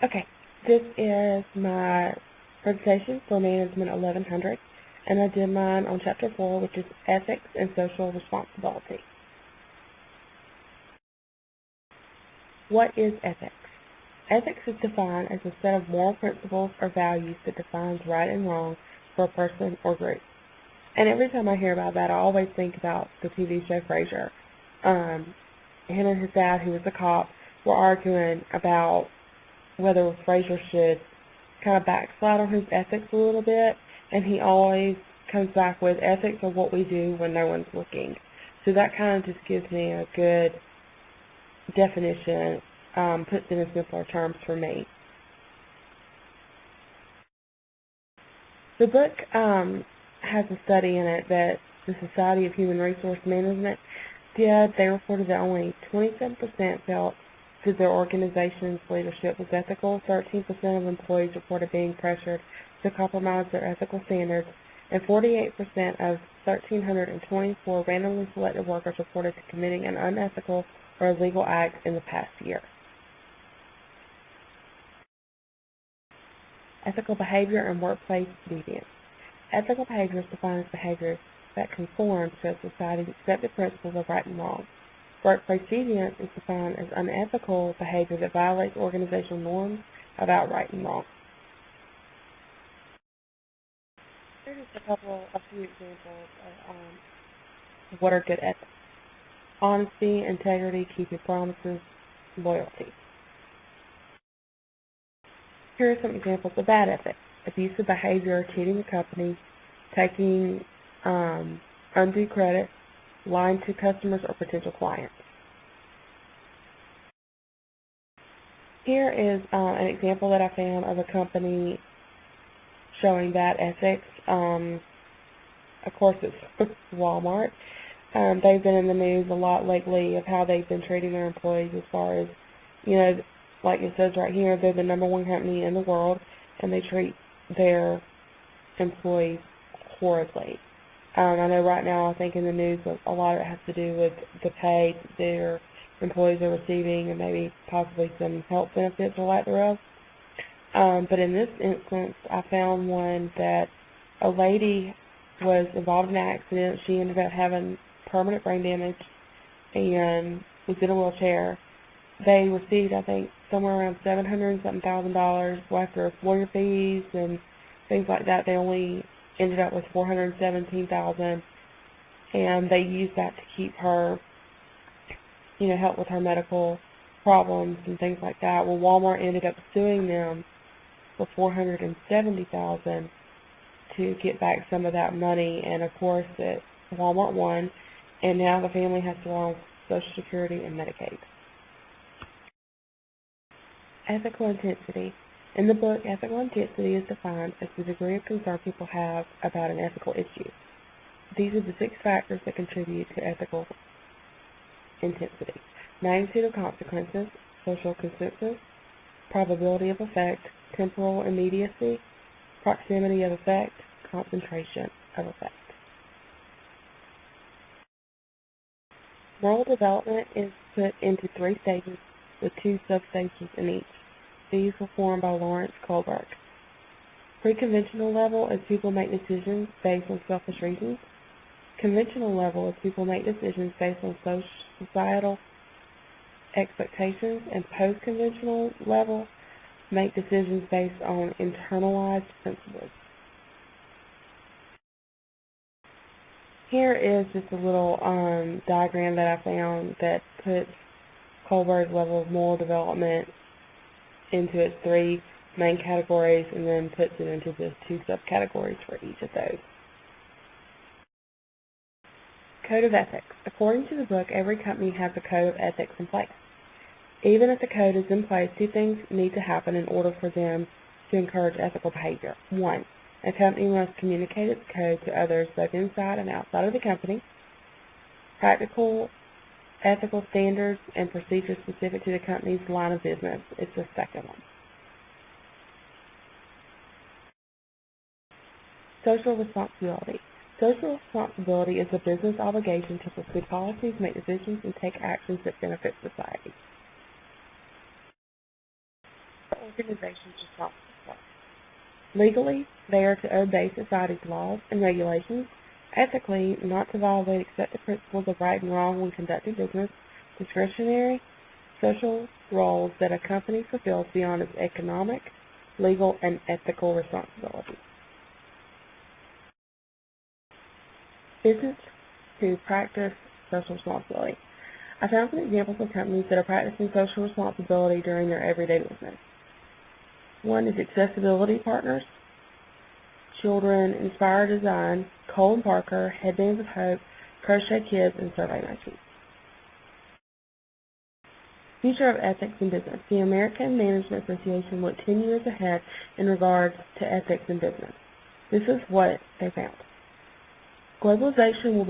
Okay, this is my presentation for Management 1100, and I did mine on Chapter 4, which is Ethics and Social Responsibility. What is ethics? Ethics is defined as a set of moral principles or values that defines right and wrong for a person or group. And every time I hear about that, I always think about the TV show Frasier. Him and his dad, who was a cop, were arguing about whether Frasier should kind of backslide on his ethics a little bit, and he always comes back with ethics are what we do when no one's looking. So that kind of just gives me a good definition, puts it in simpler terms for me. The book has a study in it that the Society of Human Resource Management did. They reported that only 27% felt that their organization's leadership was ethical, 13% of employees reported being pressured to compromise their ethical standards, and 48% of 1,324 randomly selected workers reported to committing an unethical or illegal act in the past year. Ethical behavior and workplace deviance. Ethical behavior is defined as behavior that conforms to a society's accepted principles of right and wrong. Workplace deviance is defined as unethical behavior that violates organizational norms about right and wrong. Here's just a few examples of what are good ethics. Honesty, integrity, keeping promises, loyalty. Here are some examples of bad ethics. Abusive behavior, cheating the company, taking undue credit, lying to customers or potential clients. Here is an example that I found of a company showing bad ethics. Of course, it's Walmart. They've been in the news a lot lately of how they've been treating their employees as far as, like it says right here, they're the #1 company in the world, and they treat their employees horribly. I know right now, I think in the news, a lot of it has to do with the pay that their employees are receiving and maybe possibly some health benefits or lack thereof. But in this instance, I found one that a lady was involved in an accident. She ended up having permanent brain damage and was in a wheelchair. They received, I think, somewhere around $700,000. Well, after lawyer fees and things like that, they only ended up with $417,000, and they used that to keep her, help with her medical problems and things like that. Well, Walmart ended up suing them for $470,000 to get back some of that money, and of course, Walmart won, and now the family has to rely on Social Security and Medicaid. Ethical intensity. In the book, ethical intensity is defined as the degree of concern people have about an ethical issue. These are the 6 factors that contribute to ethical intensity: magnitude of consequences, social consensus, probability of effect, temporal immediacy, proximity of effect, concentration of effect. Moral development is put into 3 stages with 2 substages in each. These were formed by Lawrence Kohlberg. Pre-conventional level is people make decisions based on selfish reasons. Conventional level is people make decisions based on societal expectations, and post-conventional level make decisions based on internalized principles. Here is just a little diagram that I found that puts Kohlberg's level of moral development into its 3 main categories and then puts it into the 2 subcategories for each of those. Code of ethics. According to the book, every company has a code of ethics in place. Even if the code is in place, 2 things need to happen in order for them to encourage ethical behavior. 1, a company must communicate its code to others both inside and outside of the company. Practical ethical standards and procedures specific to the company's line of business is the second one. Social responsibility. Social responsibility is a business obligation to pursue policies, make decisions, and take actions that benefit society. organizations responsible for. Legally, they are to obey society's laws and regulations. Ethically, not to violate accepted principles of right and wrong when conducting business. Discretionary, social roles that a company fulfills beyond its economic, legal, and ethical responsibilities. Business to practice social responsibility. I found some examples of companies that are practicing social responsibility during their everyday business. One is Accessibility Partners, Children Inspire Design, Cole & Parker, Headbands of Hope, Crochet Kids, and Survey Monkey. Future of Ethics in Business. The American Management Association looked 10 years ahead in regards to ethics in business. This is what they found. Globalization will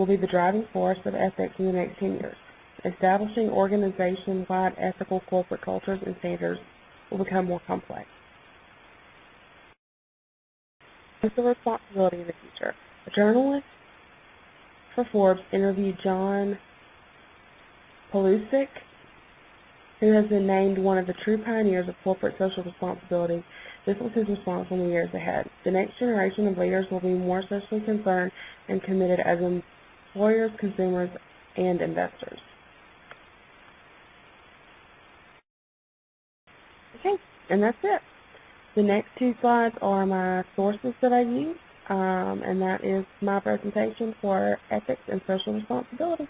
be the driving force of ethics in the next 10 years. Establishing organization-wide ethical corporate cultures and standards will become more complex. Social responsibility in the future. A journalist for Forbes interviewed John Palusic, who has been named one of the true pioneers of corporate social responsibility. This was his response in the years ahead. The next generation of leaders will be more socially concerned and committed as employers, consumers, and investors. Okay, and that's it. The next two slides are my sources that I use, and that is my presentation for ethics and social responsibility.